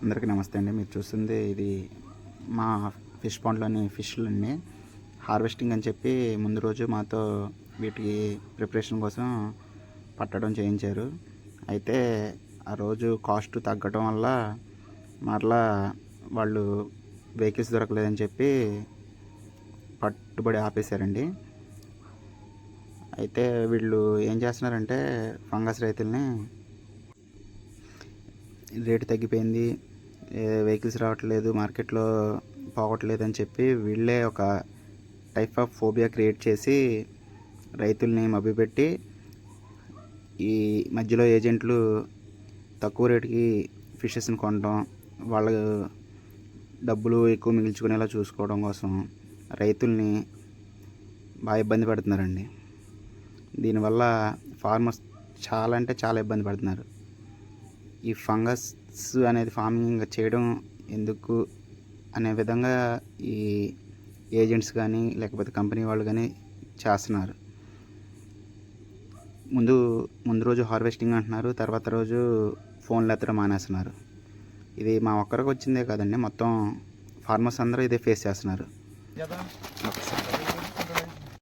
అందరికీ నమస్తే అండి. మీరు చూస్తుంది ఇది మా ఫిష్ పాండ్లోని ఫిష్‌లండి. హార్వెస్టింగ్ అని చెప్పి ముందు రోజు మాతో వీటికి ప్రిపరేషన్ కోసం పట్టడం చేయించారు. అయితే ఆ రోజు కాస్ట్ తగ్గటం వల్ల మరలా వాళ్ళు వెహికల్స్ దొరకలేదని చెప్పి పట్టుబడి ఆపేశారండి. అయితే వీళ్ళు ఏం చేస్తున్నారంటే ఫంగస్ రైతుల్ని రేటు తగ్గిపోయింది, వెహికల్స్ రావట్లేదు, మార్కెట్లో పోవట్లేదు అని చెప్పి వీళ్ళే ఒక టైప్ ఆఫ్ ఫోబియా క్రియేట్ చేసి రైతుల్ని మభ్యపెట్టి ఈ మధ్యలో ఏజెంట్లు తక్కువ రేటుకి ఫిషెస్ని కొనడం, వాళ్ళ డబ్బులు ఎక్కువ మిగిల్చుకునేలా చూసుకోవడం కోసం రైతుల్ని బాగా ఇబ్బంది పడుతున్నారండి. దీనివల్ల ఫార్మర్స్ చాలా అంటే చాలా ఇబ్బంది పడుతున్నారు. ఈ ఫంగస్ అనేది ఫార్మింగ్ చేయడం ఎందుకు అనే విధంగా ఈ ఏజెంట్స్ కానీ లేకపోతే కంపెనీ వాళ్ళు కానీ చేస్తున్నారు. ముందు రోజు హార్వెస్టింగ్ అంటున్నారు, తర్వాత రోజు ఫోన్లు ఎత్తడం మానేస్తున్నారు. ఇది మా ఒక్కరికి వచ్చిందే కాదండి, మొత్తం ఫార్మర్స్ అందరూ ఇదే ఫేస్ చేస్తున్నారు.